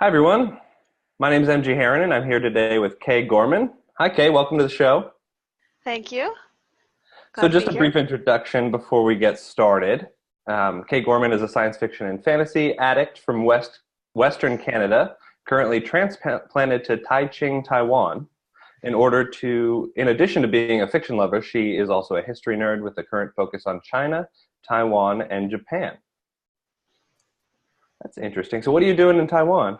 Hi, everyone. My name is MG Heron, and I'm here today with Kay Gorman. Hi, Kay. Welcome to the show. Thank you. So, Glad to just be a here. brief introduction before we get started. Kay Gorman is a science fiction and fantasy addict from Western Canada, currently transplanted to Taichung, Taiwan. In addition to being a fiction lover, she is also a history nerd with a current focus on China, Taiwan, and Japan. That's interesting. So, what are you doing in Taiwan?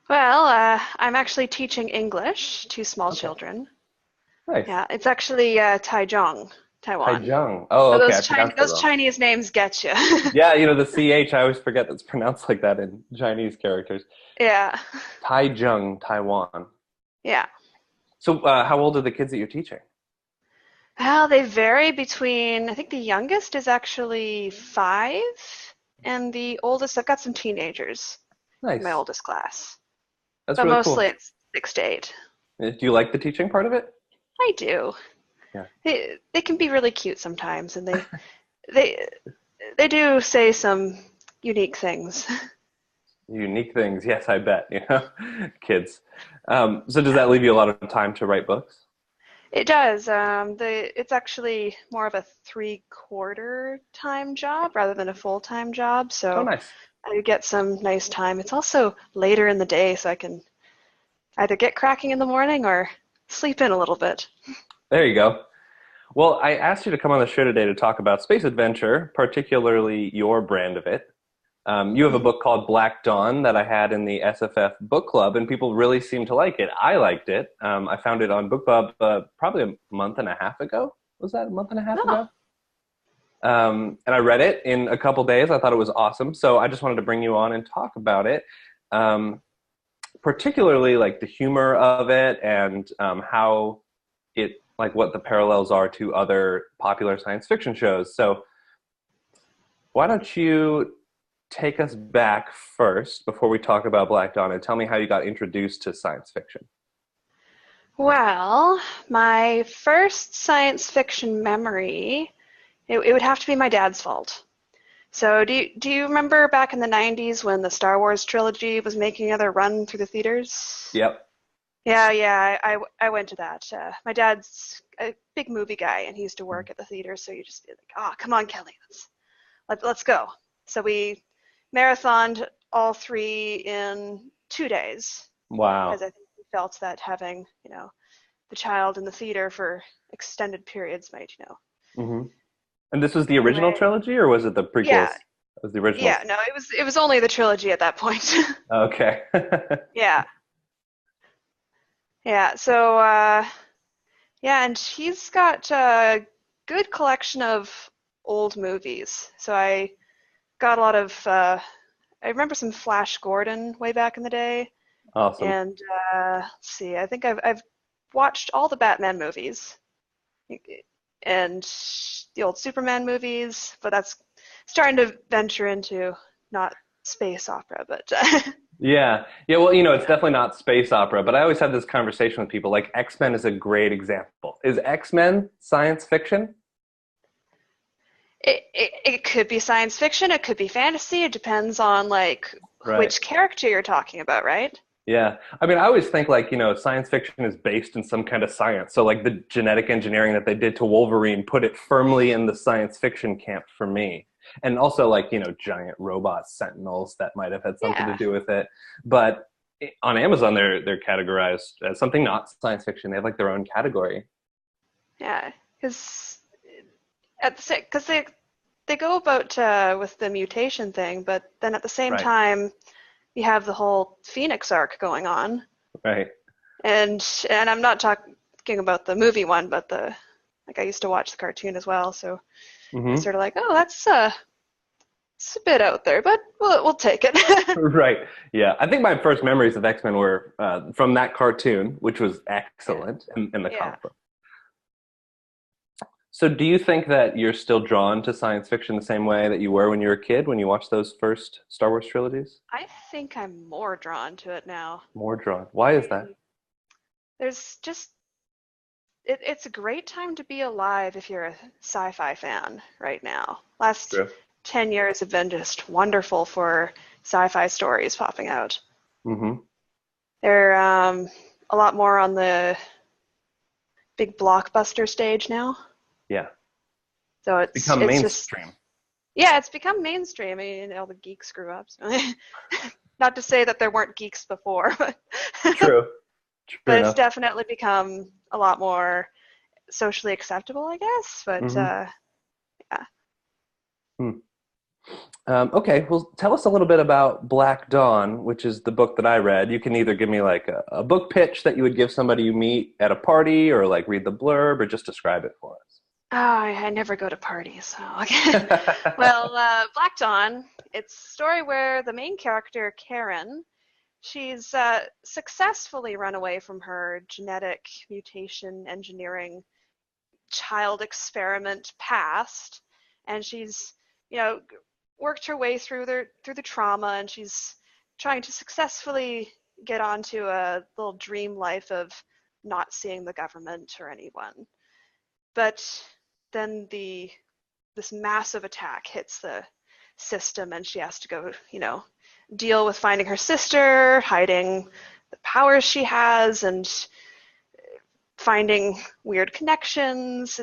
Well, I'm actually teaching English to small Okay, children. nice. Yeah, it's actually Taichung, Taiwan. Taichung. Oh, So okay. I pronounced that those wrong. Chinese names get you. Yeah, the CH, I always forget that's pronounced like that in Chinese characters. Yeah, Taichung, Taiwan. yeah. So, how old are the kids that you're teaching? Well, they vary between, I think the youngest is actually 5, and the oldest, I've got some teenagers in my Nice. oldest class, That's but really mostly cool. it's 6 to 8. Do you like the teaching part of it? I do. Yeah. They can be really cute sometimes, and they they do say some unique things. Unique things. Yes, I bet. Kids. So, does that leave you a lot of time to write books? It does. It's actually more of a three-quarter time job rather than a full-time job, Oh, so nice. I get some nice time. It's also later in the day, so I can either get cracking in the morning or sleep in a little bit. There you go. Well, I asked you to come on the show today to talk about space adventure, particularly your brand of it. You have a Mhm. book called Black Dawn that I had in the SFF book club, and people really seem to like it. I liked it. I found it on BookBub probably a month and a half ago. Was that a month and a half Oh, ago? And I read it in a couple days. I thought it was awesome. So I just wanted to bring you on and talk about it, um, particularly like the humor of it and how it, like what the parallels are to other popular science fiction shows. So why don't you take us back first before we talk about Black Dawn and tell me how you got introduced to science fiction? well, my first science fiction memory, it would have to be my dad's fault. So do you remember back in the 90s when the Star Wars trilogy was making another run through the theaters? Yep. Yeah, yeah, I went to that. My dad's a big movie guy, and he used to work at the theater, so you just be like, "Oh, come on, Kelly, let's go." So we marathoned all three in 2 days, because Wow. I think we felt that having, the child in the theater for extended periods might, hmm And this was the original Anyway, trilogy, or was it the prequels? yeah, It was the originals. yeah, no, it was only the trilogy at that point. Okay. Yeah, yeah. So yeah, and he's got a good collection of old movies. So I got a lot of, I remember some Flash Gordon way back in the day. Awesome. And let's see, I think I've watched all the Batman movies and the old Superman movies, but that's starting to venture into not space opera, but Yeah. Yeah, well, it's definitely not space opera, but I always have this conversation with people. Like X-Men is a great example. Is X-Men science fiction? it could be science fiction, it could be fantasy. It depends on like Right. which character you're talking about, right? Yeah. I mean, I always think like, science fiction is based in some kind of science. So like the genetic engineering that they did to Wolverine put it firmly in the science fiction camp for me. And also like, giant robot sentinels that might have had something to Yeah, do with it. But on Amazon they're categorized as something not science fiction. They have like their own category. yeah, because because they go about with the mutation thing, but then at the same Right. time you have the whole Phoenix arc going on, Right. and I'm not talking about the movie one, but the like I used to watch the cartoon as well, so I was hmm sort of like, oh, that's it's a bit out there, but we'll take it. Right. Yeah. I think my first memories of X-Men were from that cartoon, which was Yeah, excellent in the yeah. comic book. So, do you think that you're still drawn to science fiction the same way that you were when you were a kid when you watched those first Star Wars trilogies? I think I'm more drawn to it now. More drawn. Why is that? I, there's just it's a great time to be alive if you're a sci-fi fan right now. Last True. 10 years have been just wonderful for sci-fi stories popping out. Mm-hmm. They're a lot more on the big blockbuster stage now. Yeah. So Become it's just mainstream. yeah, it's become mainstream. I mean, all the geeks grew up. So. Not to say that there weren't geeks before, but True. True but it's enough. definitely become a lot more socially acceptable, I guess. But Mm-hmm. yeah. Hmm. Okay, well, tell us a little bit about Black Dawn, which is the book that I read. You can either give me like a book pitch that you would give somebody you meet at a party, or like read the blurb, or just describe it for Oh, I never go to parties. So okay. us. Well, Black Dawn. It's a story where the main character, Karen, she's successfully run away from her genetic mutation engineering child experiment past, and she's, you know, worked her way through the trauma, and she's trying to successfully get onto a little dream life of not seeing the government or anyone. But then this massive attack hits the system, and she has to go, deal with finding her sister, hiding the powers she has, and finding weird connections.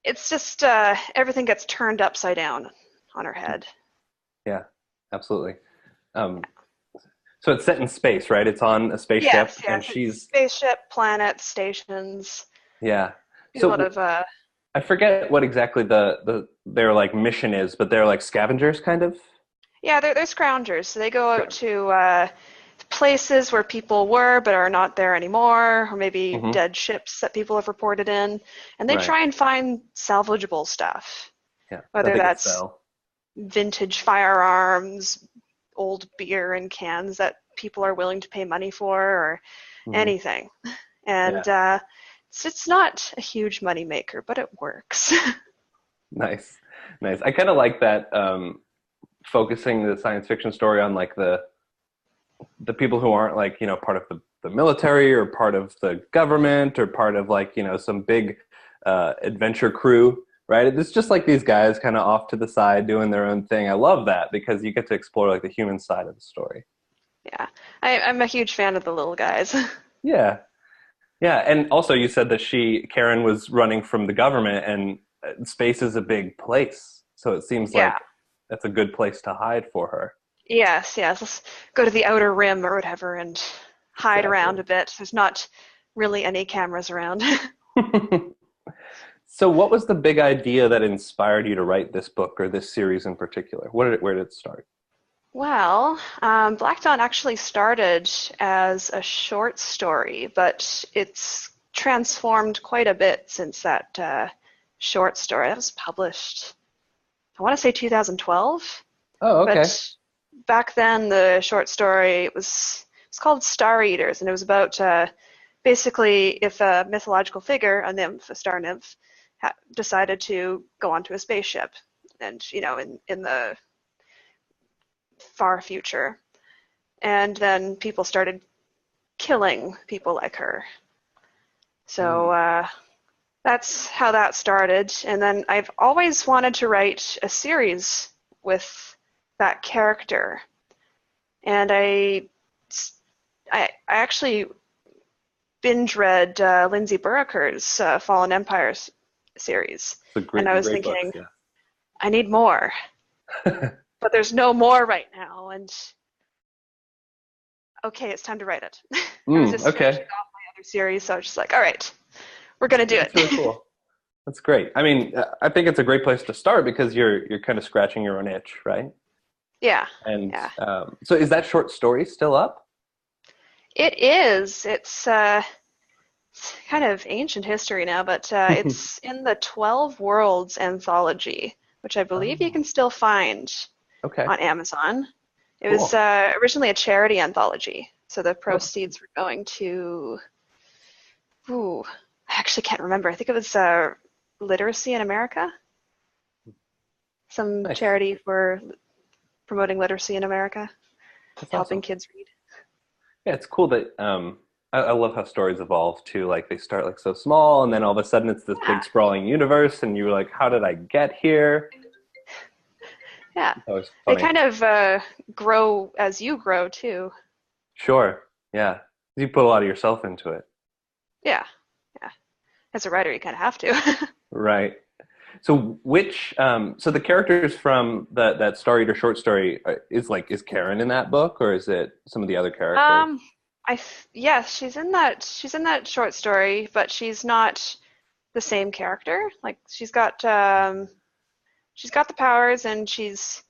It's just everything gets turned upside down on her head. Yeah, absolutely. Um, so it's set in space, right? It's on a spaceship, Yes, and yes, it's she's spaceship, planets, stations. yeah. A lot So of I forget what exactly their like mission is, but they're like scavengers, kind of. yeah, they're scroungers. So they go out Scroungers. to places where people were but are not there anymore, or maybe Mm-hmm. dead ships that people have reported in, and they Right. try and find salvageable stuff, Yeah, that whether they could that's sell. vintage firearms, old beer in cans that people are willing to pay money for, or Mm-hmm. anything. And Yeah. it's not a huge money maker, but it works. Nice. Nice. I kind of like that focusing the science fiction story on like the people who aren't like, part of the military or part of the government or part of like, some big adventure crew, right? It's just like these guys kind of off to the side doing their own thing. I love that because you get to explore like the human side of the story. Yeah, I'm a huge fan of the little guys. Yeah. Yeah. And also you said that Karen was running from the government, and space is a big place. So it seems Yeah. like that's a good place to hide for her. Yes, yes. Let's go to the outer rim or whatever and hide around Exactly. a bit. There's not really any cameras around. So, what was the big idea that inspired you to write this book or this series in particular? Where did it start? Well, Black Dawn actually started as a short story, but it's transformed quite a bit since that short story. That was published, I want to say 2012. Oh, okay. But back then, the short story it's called Star Eaters, and it was about basically if a mythological figure, a nymph, a star nymph, decided to go onto a spaceship, and in the far future, and then people started killing people like her. So Mm, that's how that started, and then I've always wanted to write a series with that character, and I actually binge read Lindsay Buroker's Fallen Empires series, it's a and I was great books. thinking, Yeah. I need more, but there's no more right now, and okay, it's time to write it. I was just finishing Okay. off my other series, so I was just like, all right, we're gonna do That's really it. cool. That's great. I mean, I think it's a great place to start because you're kind of scratching your own itch, right? Yeah, And yeah. so, is that short story still up? It is. It's kind of ancient history now, but it's in the 12 Worlds anthology, which I believe you Oh, can still find okay. on Amazon. It was Cool. originally a charity anthology, so the Oh, proceeds were going to, ooh, I actually can't remember. I think it was Literacy in America, some nice. charity for promoting literacy in America, That's helping awesome. kids read. Yeah, it's cool that I love how stories evolve too. Like they start like so small, and then all of a sudden it's this Yeah, big sprawling universe, and you're like, how did I get here? Yeah. That was They funny. kind of grow as you grow too. Sure. Yeah. You put a lot of yourself into it. Yeah. Yeah. As a writer, you kind of have to. Right. So so the characters from that Star Eater short story is Karen in that book, or is it some of the other characters? Um, yes, she's in that short story, but she's not the same character. Like she's got the powers and she's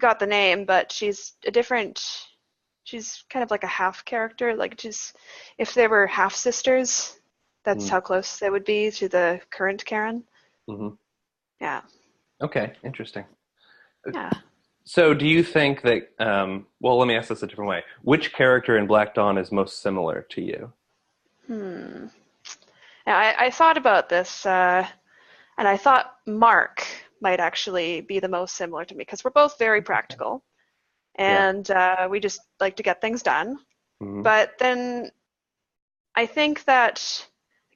got the name, but she's kind of like a half character. Like just if they were half sisters, that's Mm. how close they would be to the current Karen. Hmm. Yeah. Okay, interesting. Yeah. So do you think that, well, let me ask this a different way. Which character in Black Dawn is most similar to you? Hmm. Now, I thought about this, and I thought Mark might actually be the most similar to me because we're both very practical Yeah. and we just like to get things done. Hmm. But then I think that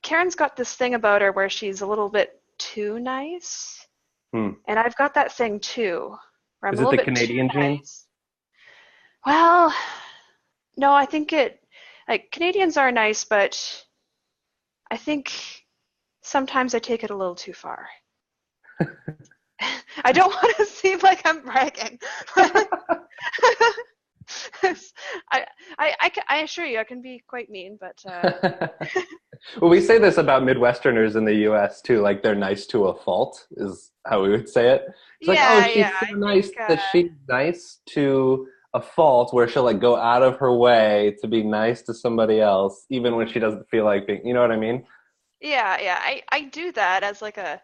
Karen's got this thing about her where she's a little bit too nice, Hmm. and I've got that thing too, where I'm Is a it little the bit too Canadian gene? nice. Well, no, I think like Canadians are nice, but I think sometimes I take it a little too far. I don't want to seem like I'm bragging. I, I assure you, I can be quite mean, but Well, we say this about Midwesterners in the US too, like they're nice to a fault, is how we would say it. It's like, oh, yeah, she's so I think nice that she's nice to a fault where she'll like go out of her way to be nice to somebody else, even when she doesn't feel like being, you know what I mean? yeah, I do that as like a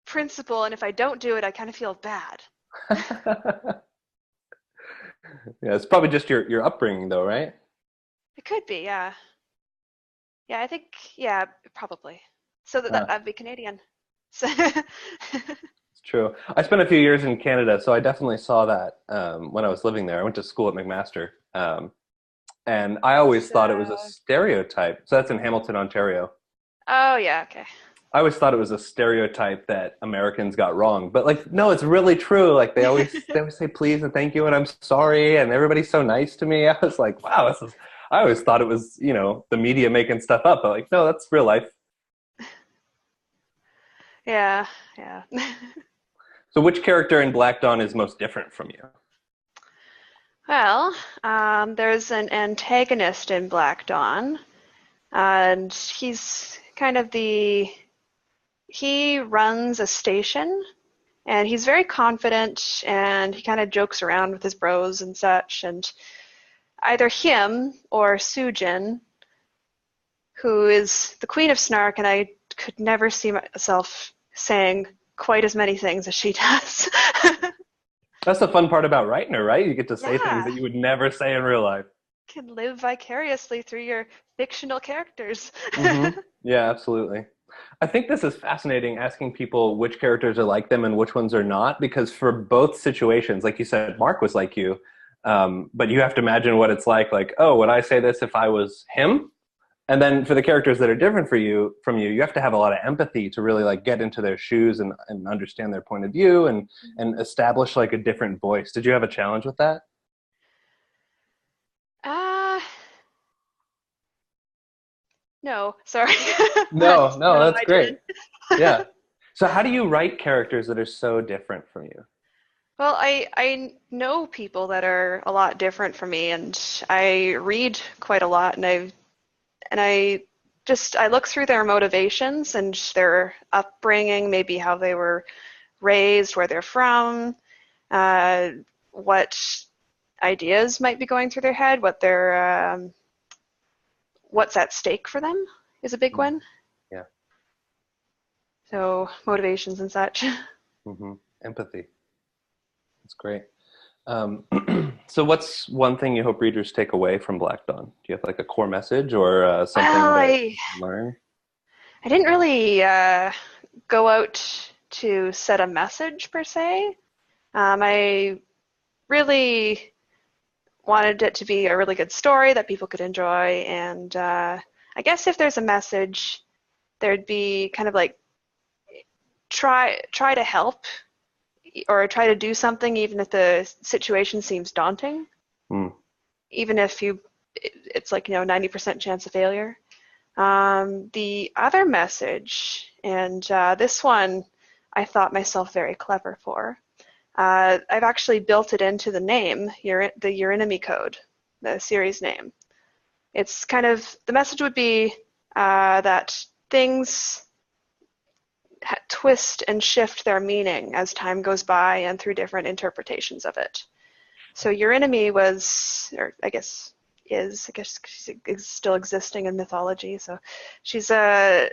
principle, and if I don't do it, I kind of feel bad. Yeah, it's probably just your upbringing though, right? It could be, yeah. Yeah, I think, yeah, probably. So that'd be Canadian. So, It's true. I spent a few years in Canada, so I definitely saw that when I was living there. I went to school at McMaster, and I always that's, thought it was a stereotype. So that's in Hamilton, Ontario. oh yeah, okay. I always thought it was a stereotype that Americans got wrong, but like, no, it's really true. Like they always say please and thank you and I'm sorry, and everybody's so nice to me. I was like, wow, this is. I always thought it was the media making stuff up, but like, no, that's real life. Yeah, yeah. So, which character in Black Dawn is most different from you? Well, there's an antagonist in Black Dawn, and he's kind of he runs a station, and he's very confident, and he kind of jokes around with his bros and such, and either him or Sujin, who is the queen of snark, and I could never see myself saying quite as many things as she does. That's the fun part about writing her, right? You get to say things Yeah, that you would never say in real life. can live vicariously through your fictional characters. Yeah, absolutely. I think this is fascinating asking people which characters are like them and which ones are not, because for both situations, like you said, Mark was like you, but you have to imagine what it's like, oh, would I say this if I was him? And then for the characters that are different from you, you have to have a lot of empathy to really like get into their shoes and understand their point of view and establish like a different voice. Did you have a challenge with that? Uh, no, sorry. No, no, No, that's I great. didn't. Yeah. So how do you write characters that are so different from you? Well, I know people that are a lot different from me, and I read quite a lot, and I look through their motivations and their upbringing, maybe how they were raised, where they're from, uh, what ideas might be going through their head, what's at stake for them is a big Mm. one. Yeah. So motivations and such. Hmm. Empathy. That's great. Um, so what's one thing you hope readers take away from Black Dawn? Do you have like a core message or something Well, that I you learn? I didn't really go out to set a message per se. I really wanted it to be a really good story that people could enjoy, and I guess if there's a message, there'd be kind of like try to help or try to do something even if the situation seems daunting, even if it's like, 90% chance of failure. The other message, and this one I thought myself very clever for, I've actually built it into the name, the EURYNOME code, the series name. It's kind of, the message would be that things twist and shift their meaning as time goes by and through different interpretations of it. So EURYNOME was, or I guess she's still existing in mythology. So she's an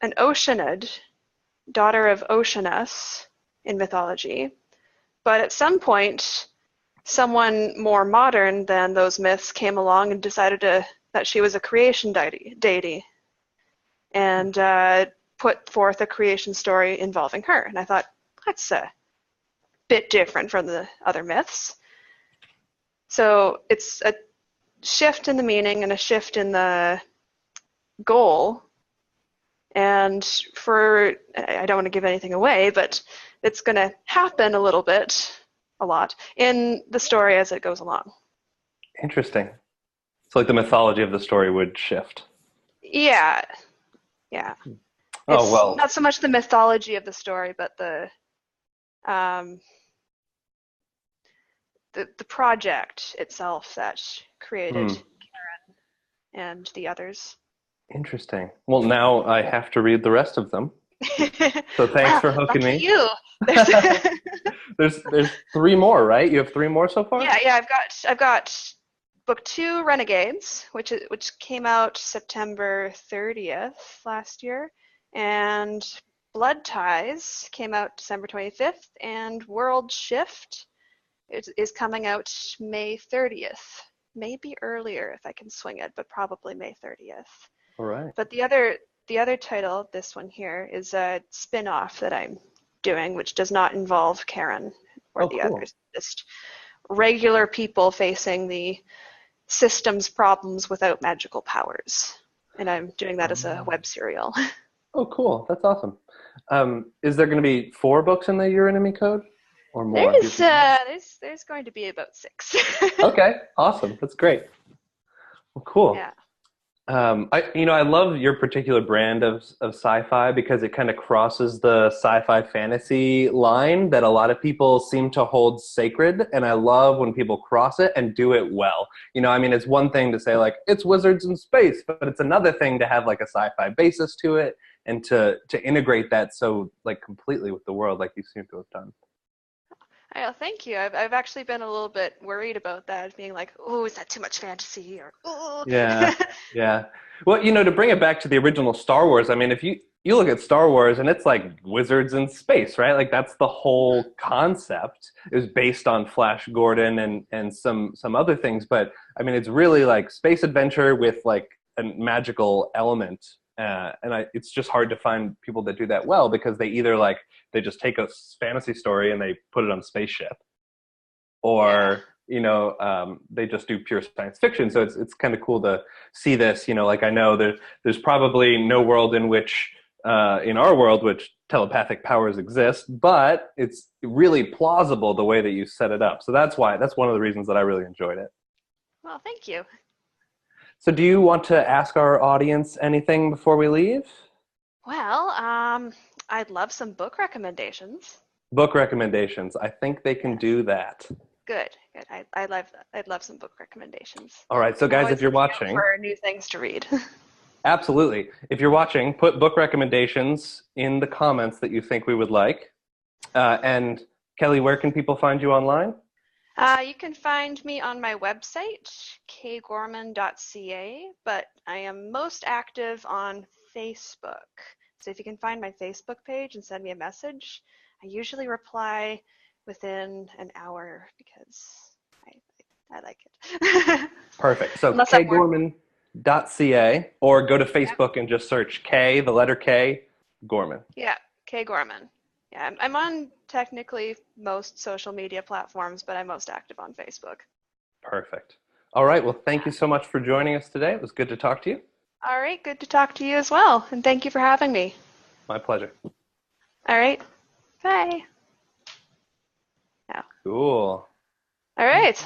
Oceanid, daughter of Oceanus in mythology. But at some point, someone more modern than those myths came along and decided that she was a creation deity and put forth a creation story involving her. And I thought, that's a bit different from the other myths. So it's a shift in the meaning and a shift in the goal. And I don't want to give anything away, but it's going to happen a lot, in the story as it goes along. Interesting. So like the mythology of the story would shift. Yeah. Oh, It's well. not so much the mythology of the story, but the project itself that created Karen and the others. Interesting. Well, now I have to read the rest of them. So thanks for hooking lucky me. You. There's 3 more, right? You have 3 more so far? Yeah. I've got book 2, Renegades, which came out September 30th last year, and Blood Ties came out December 25th, and World Shift is coming out May 30th. Maybe earlier if I can swing it, but probably May 30th. All right. But the other title, this one here, is a spin-off that I'm doing, which does not involve Karen or the others. Just regular people facing the system's problems without magical powers. And I'm doing that as a web serial. Oh, cool. That's awesome. Is there going to be 4 books in the EURYNOME code? Or more? There's going to be about 6. Okay, awesome. That's great. Well, cool. Yeah. I love your particular brand of sci-fi because it kind of crosses the sci-fi fantasy line that a lot of people seem to hold sacred, and I love when people cross it and do it well. It's one thing to say like it's wizards in space, but it's another thing to have like a sci-fi basis to it and to integrate that so like completely with the world like you seem to have done. Oh, thank you. I've actually been a little bit worried about that, being like, oh, is that too much fantasy? Or oh. Yeah. Well, to bring it back to the original Star Wars, if you look at Star Wars and it's like wizards in space, right? Like that's the whole concept. It was based on Flash Gordon and some other things, but it's really like space adventure with like a magical element. It's just hard to find people that do that well because they either they just take a fantasy story and they put it on a spaceship, or they just do pure science fiction. So it's kind of cool to see this. I know there's probably no world in which in our world which telepathic powers exist, but it's really plausible the way that you set it up. So that's one of the reasons that I really enjoyed it. Well, thank you. So do you want to ask our audience anything before we leave? Well, I'd love some book recommendations. Book recommendations. I think they can do that. Good. I love that. I'd love some book recommendations. All right. So guys, if you're watching, for new things to read. Absolutely. If you're watching, put book recommendations in the comments that you think we would like. And Kelly, where can people find you online? You can find me on my website, kgorman.ca, but I am most active on Facebook. So if you can find my Facebook page and send me a message, I usually reply within an hour because I like it. Perfect. So kgorman.ca, or go to Facebook and just search K, the letter K, Gorman. Yeah, K Gorman. Yeah, I'm on technically most social media platforms, but I'm most active on Facebook. Perfect. All right. Well, thank you so much for joining us today. It was good to talk to you. All right. Good to talk to you as well. And thank you for having me. My pleasure. All right. Bye. Yeah. Cool. All right.